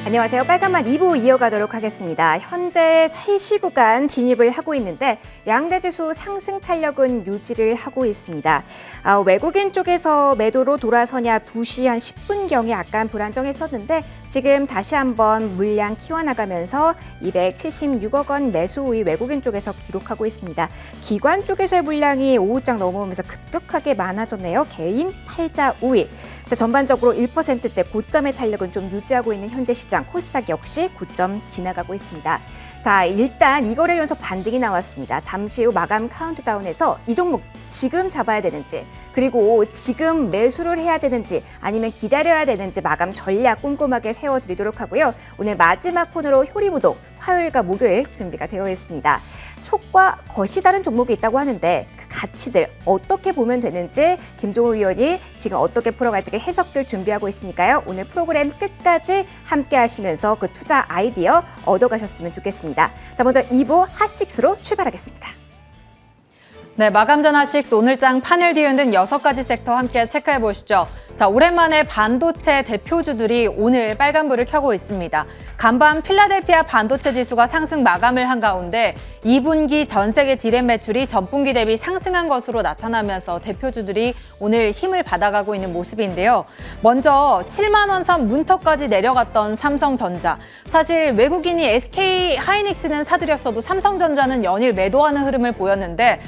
안녕하세요. 빨간맛 2부 이어가도록 하겠습니다. 현재 3시 구간 진입을 하고 있는데 양대지수 상승 탄력은 유지를 하고 있습니다. 외국인 쪽에서 매도로 돌아서냐 2시 한 10분경에 약간 불안정했었는데 지금 다시 한번 물량 키워나가면서 276억 원 매수 우위 외국인 쪽에서 기록하고 있습니다. 기관 쪽에서의 물량이 5장 넘어오면서 급격하게 많아졌네요. 개인 팔자 우위. 전반적으로 1%대 고점의 탄력은 좀 유지하고 있는 현재 시장. 코스닥 역시 고점 지나가고 있습니다. 자, 일단 이거래 연속 반등이 나왔습니다. 잠시 후 마감 카운트다운에서 이 종목 지금 잡아야 되는지, 그리고 지금 매수를 해야 되는지 아니면 기다려야 되는지 마감 전략 꼼꼼하게 세워드리도록 하고요. 오늘 마지막 코너로 효리무동 화요일과 목요일 준비가 되어 있습니다. 속과 겉이 다른 종목이 있다고 하는데 그 가치들 어떻게 보면 되는지 김종우 위원이 지금 어떻게 풀어갈지 해석들 준비하고 있으니까요. 오늘 프로그램 끝까지 함께 하시면서 그 투자 아이디어 얻어가셨으면 좋겠습니다. 자, 먼저 2부 핫식스로 출발하겠습니다. 네, 마감 전 핫식스 오늘장 판을 뒤흔든 6가지 섹터 함께 체크해 보시죠. 자, 오랜만에 반도체 대표주들이 오늘 빨간불을 켜고 있습니다. 간밤 필라델피아 반도체 지수가 상승 마감을 한 가운데 2분기 전 세계 디램 매출이 전분기 대비 상승한 것으로 나타나면서 대표주들이 오늘 힘을 받아가고 있는 모습인데요. 먼저 7만 원 선 문턱까지 내려갔던 삼성전자. 사실 외국인이 SK 하이닉스는 사들였어도 삼성전자는 연일 매도하는 흐름을 보였는데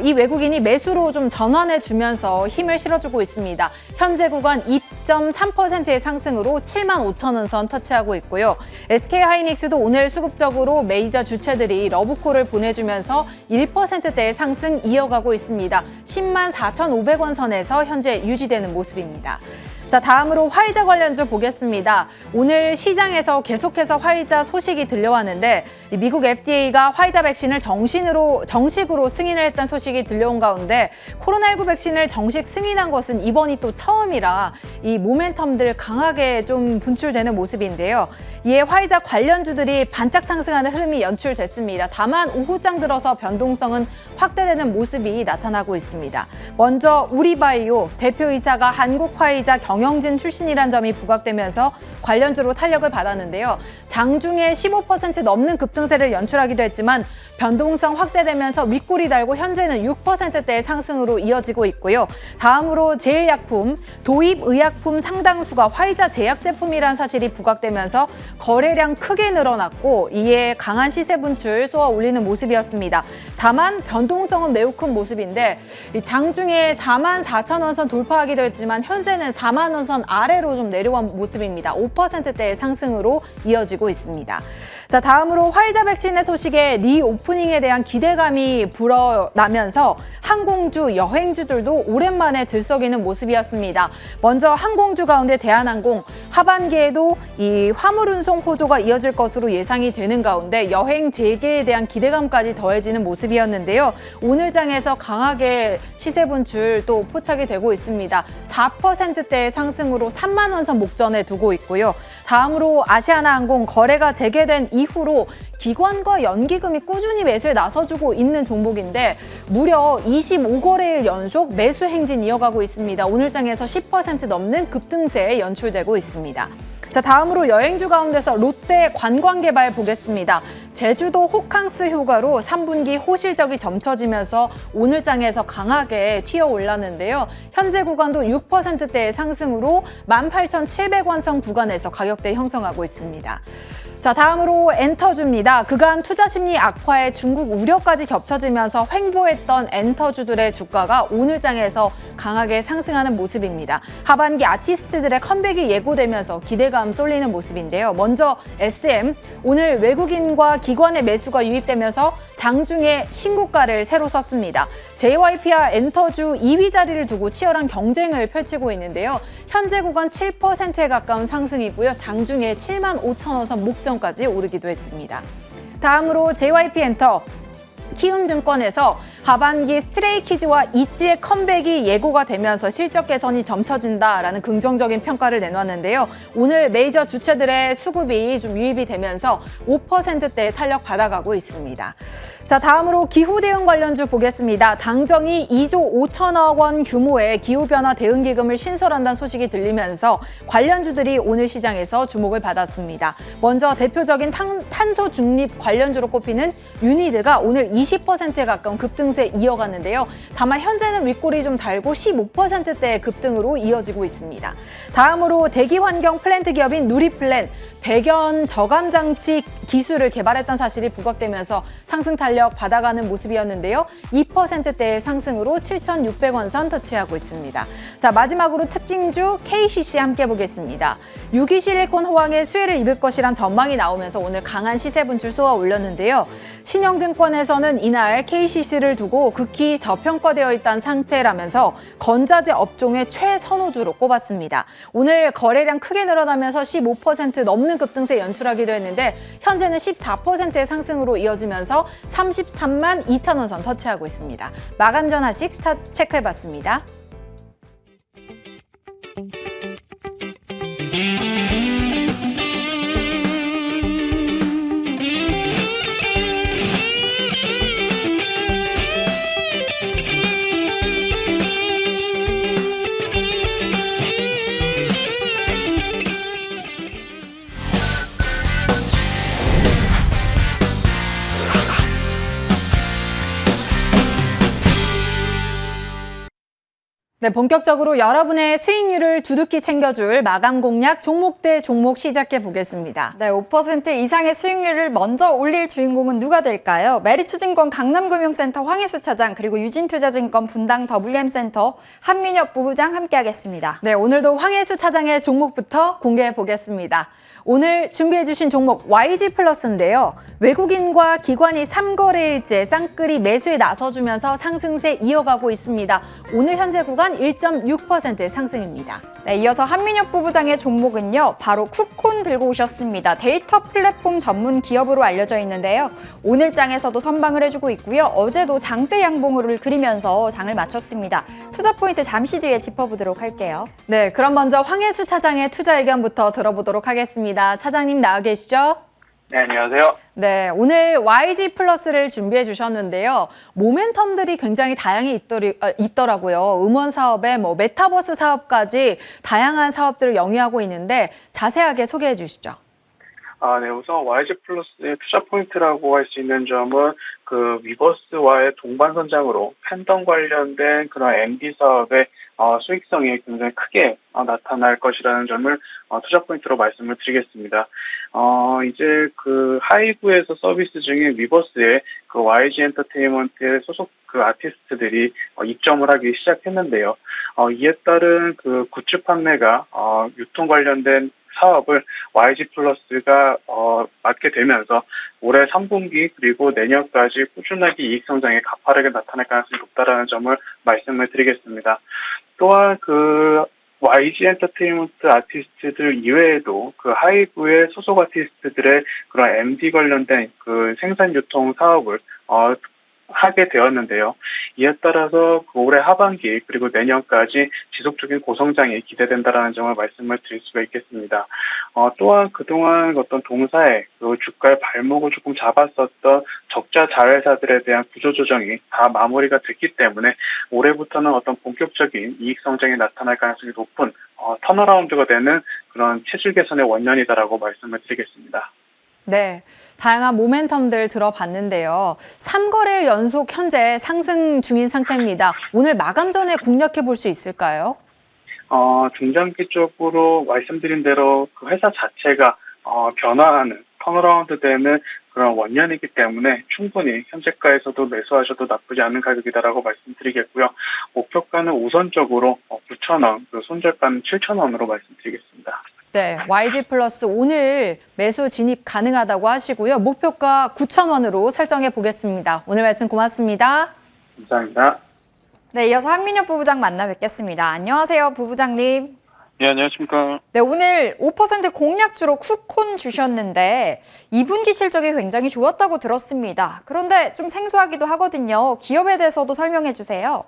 이 외국인이 매수로 좀 전환해주면서 힘을 실어주고 있습니다. 현재 구간 2.3%의 상승으로 7만 5천 원 선 터치하고 있고요. SK하이닉스도 오늘 수급적으로 메이저 주체들이 러브콜을 보내주면서 1%대의 상승 이어가고 있습니다. 10만 4,500원 선에서 현재 유지되는 모습입니다. 자, 다음으로 화이자 관련주 보겠습니다. 오늘 시장에서 계속해서 화이자 소식이 들려왔는데 미국 FDA가 화이자 백신을 정식으로 승인을 했다는 소식이 들려온 가운데 코로나19 백신을 정식 승인한 것은 이번이 또 처음이라 이 모멘텀들 강하게 좀 분출되는 모습인데요. 이에 화이자 관련주들이 반짝 상승하는 흐름이 연출됐습니다. 다만 오후장 들어서 변동성은 확대되는 모습이 나타나고 있습니다. 먼저 우리바이오 대표이사가 한국화이자 경영진 출신이란 점이 부각되면서 관련주로 탄력을 받았는데요. 장중에 15% 넘는 급등세를 연출하기도 했지만 변동성 확대되면서 윗골이 달고 현재는 6%대의 상승으로 이어지고 있고요. 다음으로 제일약품, 도입의약품 상당수가 화이자 제약 제품이란 사실이 부각되면서 거래량 크게 늘어났고 이에 강한 시세 분출 쏘아 올리는 모습이었습니다. 다만 변동성은 매우 큰 모습인데 장중에 4만 4천 원 선 돌파하기도 했지만 현재는 4만 원 선 아래로 좀 내려온 모습입니다. 5%대의 상승으로 이어지고 있습니다. 자, 다음으로 화이자 백신의 소식에 리오프닝에 대한 기대감이 불어나면서 항공주, 여행주들도 오랜만에 들썩이는 모습이었습니다. 먼저 항공주 가운데 대한항공 하반기에도 이 화물 운송 호조가 이어질 것으로 예상이 되는 가운데 여행 재개에 대한 기대감까지 더해지는 모습이었는데요. 오늘 장에서 강하게 시세 분출 또 포착이 되고 있습니다. 4%대의 상승으로 3만 원 선 목전에 두고 있고요. 다음으로 아시아나항공 거래가 재개된 이후로 기관과 연기금이 꾸준히 매수에 나서주고 있는 종목인데 무려 25거래일 연속 매수 행진 이어가고 있습니다. 오늘 장에서 10% 넘는 급등세에 연출되고 있습니다. 자, 다음으로 여행주 가운데서 롯데 관광개발 보겠습니다. 제주도 호캉스 휴가로 3분기 호실적이 점쳐지면서 오늘 장에서 강하게 튀어올랐는데요. 현재 구간도 6%대의 상승으로 18,700원 선 구간에서 가격대 형성하고 있습니다. 자, 다음으로 엔터주입니다. 그간 투자심리 악화에 중국 우려까지 겹쳐지면서 횡보했던 엔터주들의 주가가 오늘 장에서 강하게 상승하는 모습입니다. 하반기 아티스트들의 컴백이 예고되면서 기대감 쏠리는 모습인데요. 먼저 SM, 오늘 외국인과 기관의 매수가 유입되면서 장중에 신고가를 새로 썼습니다. JYP와 엔터주 2위 자리를 두고 치열한 경쟁을 펼치고 있는데요. 현재 구간 7%에 가까운 상승이고요. 장중에 7만 5천 원 선 목전까지 오르기도 했습니다. 다음으로 JYP 엔터. 키움증권에서 하반기 스트레이키즈와 있지의 컴백이 예고가 되면서 실적 개선이 점쳐진다라는 긍정적인 평가를 내놨는데요. 오늘 메이저 주체들의 수급이 좀 유입이 되면서 5%대의 탄력 받아가고 있습니다. 자, 다음으로 기후대응 관련주 보겠습니다. 당정이 2조 5천억 원 규모의 기후변화 대응기금을 신설한다는 소식이 들리면서 관련주들이 오늘 시장에서 주목을 받았습니다. 먼저 대표적인 탄소 중립 관련주로 꼽히는 유니드가 오늘 20%에 가까운 급등세 이어갔는데요. 다만 현재는 윗골이 좀 달고 15%대의 급등으로 이어지고 있습니다. 다음으로 대기환경 플랜트 기업인 누리플랜, 배견 저감 장치 기술을 개발했던 사실이 부각되면서 상승 탄력 받아가는 모습이었는데요. 2%대의 상승으로 7,600원 선 터치하고 있습니다. 자, 마지막으로 특징주 KCC 함께 보겠습니다. 유기실리콘 호황에 수혜를 입을 것이란 전망이 나오면서 오늘 강한 시세 분출 쏘아 올렸는데요. 신영증권에서는 이날 KCC를 두고 극히 저평가되어 있다는 상태라면서 건자재 업종의 최선호주로 꼽았습니다. 오늘 거래량 크게 늘어나면서 15% 넘는 급등세 연출하기도 했는데 현재는 14%의 상승으로 이어지면서 33만 2천 원 선 터치하고 있습니다. 마감 전 하식 체크해봤습니다. 네, 본격적으로 여러분의 수익률을 두둑히 챙겨줄 마감 공략 종목 대 종목 시작해 보겠습니다. 네, 5% 이상의 수익률을 먼저 올릴 주인공은 누가 될까요? 메리츠증권 강남금융센터 황혜수 차장, 그리고 유진투자증권 분당 WM센터 한민혁 부부장 함께하겠습니다. 네, 오늘도 황혜수 차장의 종목부터 공개해 보겠습니다. 오늘 준비해 주신 종목 YG플러스인데요. 외국인과 기관이 3거래일째 쌍끌이 매수에 나서주면서 상승세 이어가고 있습니다. 오늘 현재 구간 1.6%의 상승입니다. 네, 이어서 한민혁 부부장의 종목은요, 바로 쿠콘 들고 오셨습니다. 데이터 플랫폼 전문 기업으로 알려져 있는데요. 오늘 장에서도 선방을 해주고 있고요. 어제도 장대 양봉을 그리면서 장을 마쳤습니다. 투자 포인트 잠시 뒤에 짚어보도록 할게요. 네, 그럼 먼저 황혜수 차장의 투자 의견부터 들어보도록 하겠습니다. 차장님 나와 계시죠? 네, 안녕하세요. 네, 오늘 YG 플러스를 준비해 주셨는데요. 모멘텀들이 굉장히 다양히 있더라고요. 음원 사업에 메타버스 사업까지 다양한 사업들을 영위하고 있는데 자세하게 소개해 주시죠. 네, 우선 YG 플러스의 투자 포인트라고 할 수 있는 점은 그 위버스와의 동반선장으로 팬덤 관련된 그런 MD 사업의 수익성이 굉장히 크게 나타날 것이라는 점을 투자 포인트로 말씀을 드리겠습니다. 이제 그 하이브에서 서비스 중인 위버스에 그 YG 엔터테인먼트의 소속 그 아티스트들이 입점을 하기 시작했는데요. 이에 따른 그 굿즈 판매가 유통 관련된 사업을 YG 플러스가 맡게 되면서 올해 3분기 그리고 내년까지 꾸준하게 이익 성장에 가파르게 나타날 가능성이 높다라는 점을 말씀을 드리겠습니다. 또한 그 YG 엔터테인먼트 아티스트들 이외에도 그 하이브의 소속 아티스트들의 그런 MD 관련된 그 생산 유통 사업을 하게 되었는데요. 이에 따라서 그 올해 하반기 그리고 내년까지 지속적인 고성장이 기대된다라는 점을 말씀을 드릴 수가 있겠습니다. 또한 그동안 어떤 동사의 그 주가의 발목을 조금 잡았었던 적자 자회사들에 대한 구조조정이 다 마무리가 됐기 때문에 올해부터는 어떤 본격적인 이익 성장이 나타날 가능성이 높은 턴어라운드가 되는 그런 체질 개선의 원년이다라고 말씀을 드리겠습니다. 네, 다양한 모멘텀들 들어봤는데요. 3거래일 연속 현재 상승 중인 상태입니다. 오늘 마감 전에 공략해 볼 수 있을까요? 중장기적으로 말씀드린 대로 그 회사 자체가 변화하는 턴어라운드 되는 그런 원년이기 때문에 충분히 현재가에서도 매수하셔도 나쁘지 않은 가격이다라고 말씀드리겠고요. 목표가는 우선적으로 9,000원, 손절가는 7,000원으로 말씀드리겠습니다. 네, YG 플러스 오늘 매수 진입 가능하다고 하시고요. 목표가 9,000원으로 설정해 보겠습니다. 오늘 말씀 고맙습니다. 감사합니다. 네, 이어서 한민혁 부부장 만나 뵙겠습니다. 안녕하세요, 부부장님. 네, 안녕하십니까. 네, 오늘 5% 공략주로 쿠콘 주셨는데 2분기 실적이 굉장히 좋았다고 들었습니다. 그런데 좀 생소하기도 하거든요. 기업에 대해서도 설명해 주세요.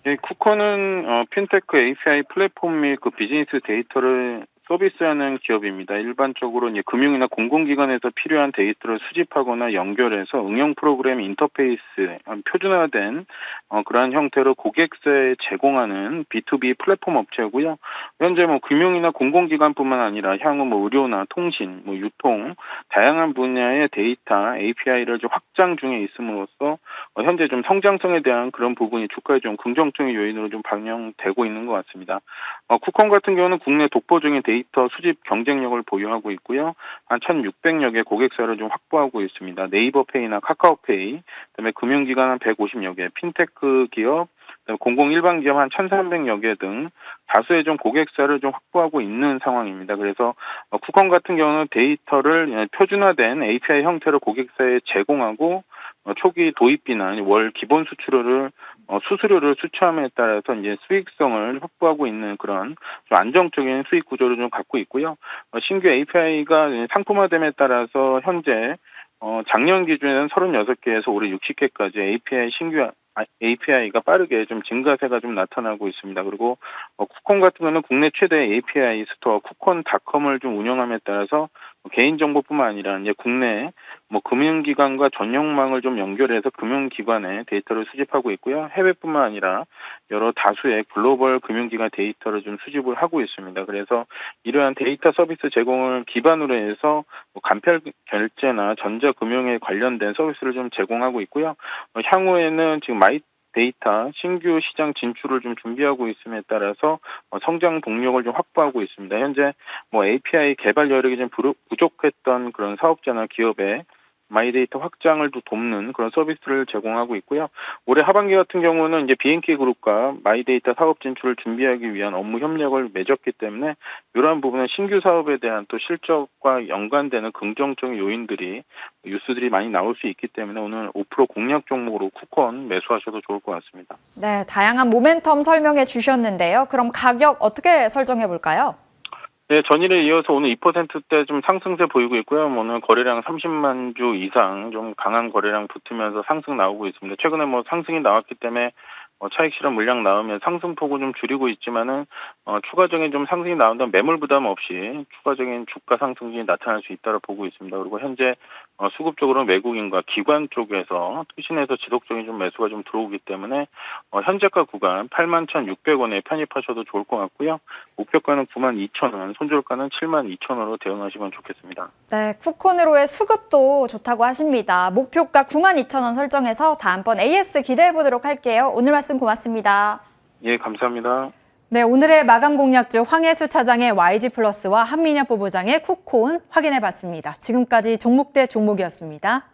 이 쿠콘은 핀테크 API 플랫폼 및 그 비즈니스 데이터를 서비스하는 기업입니다. 일반적으로 이제 금융이나 공공기관에서 필요한 데이터를 수집하거나 연결해서 응용 프로그램 인터페이스 표준화된 그러한 형태로 고객사에 제공하는 B2B 플랫폼 업체고요. 현재 뭐 금융이나 공공기관뿐만 아니라 향후 뭐 의료나 통신, 뭐 유통 다양한 분야의 데이터 API를 좀 확장 중에 있음으로써 현재 좀 성장성에 대한 그런 부분이 주가에 좀 긍정적인 요인으로 좀 반영되고 있는 것 같습니다. 쿠콘 같은 경우는 국내 독보적인 데이터 수집 경쟁력을 보유하고 있고요. 한 1,600여 개 고객사를 좀 확보하고 있습니다. 네이버페이나 카카오페이, 그다음에 금융기관 한 150여 개, 핀테크 기업, 공공 일반 기업 한 1,300여 개 등 다수의 좀 고객사를 좀 확보하고 있는 상황입니다. 그래서 쿠콘 같은 경우는 데이터를 표준화된 API 형태로 고객사에 제공하고 초기 도입비나 월 기본 수수료를 수취함에 따라서 이제 수익성을 확보하고 있는 그런 좀 안정적인 수익 구조를 좀 갖고 있고요. 신규 API가 상품화됨에 따라서 현재 작년 기준에는 36개에서 올해 60개까지 신규 API가 빠르게 좀 증가세가 좀 나타나고 있습니다. 그리고 쿠콘 같은 경우는 국내 최대 API 스토어 쿠콘닷컴을 좀 운영함에 따라서 개인정보뿐만 아니라 이제 국내 뭐 금융기관과 전용망을 좀 연결해서 금융기관의 데이터를 수집하고 있고요. 해외뿐만 아니라 여러 다수의 글로벌 금융기관 데이터를 좀 수집을 하고 있습니다. 그래서 이러한 데이터 서비스 제공을 기반으로 해서 간편 결제나 전자금융에 관련된 서비스를 좀 제공하고 있고요. 향후에는 지금 데이터 신규 시장 진출을 좀 준비하고 있음에 따라서 성장 동력을 좀 확보하고 있습니다. 현재 뭐 API 개발 여력이 좀 부족했던 그런 사업자나 기업의 마이데이터 확장을 돕는 그런 서비스를 제공하고 있고요. 올해 하반기 같은 경우는 이제 BNK 그룹과 마이데이터 사업 진출을 준비하기 위한 업무 협력을 맺었기 때문에 이러한 부분은 신규 사업에 대한 또 실적과 연관되는 긍정적인 뉴스들이 많이 나올 수 있기 때문에 오늘 5% 공략 종목으로 쿠콘 매수하셔도 좋을 것 같습니다. 네, 다양한 모멘텀 설명해 주셨는데요. 그럼 가격 어떻게 설정해 볼까요? 네, 전일에 이어서 오늘 2%대 좀 상승세 보이고 있고요. 오늘 거래량 30만 주 이상 좀 강한 거래량 붙으면서 상승 나오고 있습니다. 최근에 뭐 상승이 나왔기 때문에 차익 실현 물량 나오면 상승폭을 좀 줄이고 있지만은 추가적인 좀 상승이 나온다면 매물 부담 없이 추가적인 주가 상승이 나타날 수 있다고 보고 있습니다. 그리고 현재 수급적으로는 외국인과 기관 쪽에서 투신해서 지속적인 좀 매수가 좀 들어오기 때문에 현재가 구간 81,600원에 편입하셔도 좋을 것 같고요. 목표가는 92,000원, 손절가는 72,000원으로 대응하시면 좋겠습니다. 네, 쿠콘으로의 수급도 좋다고 하십니다. 목표가 92,000원 설정해서 다음번 AS 기대해 보도록 할게요. 오늘 말씀 고맙습니다. 예, 감사합니다. 네, 오늘의 마감 공략주 황혜수 차장의 YG플러스와 한민혁 부부장의 쿠콘 확인해 봤습니다. 지금까지 종목 대 종목이었습니다.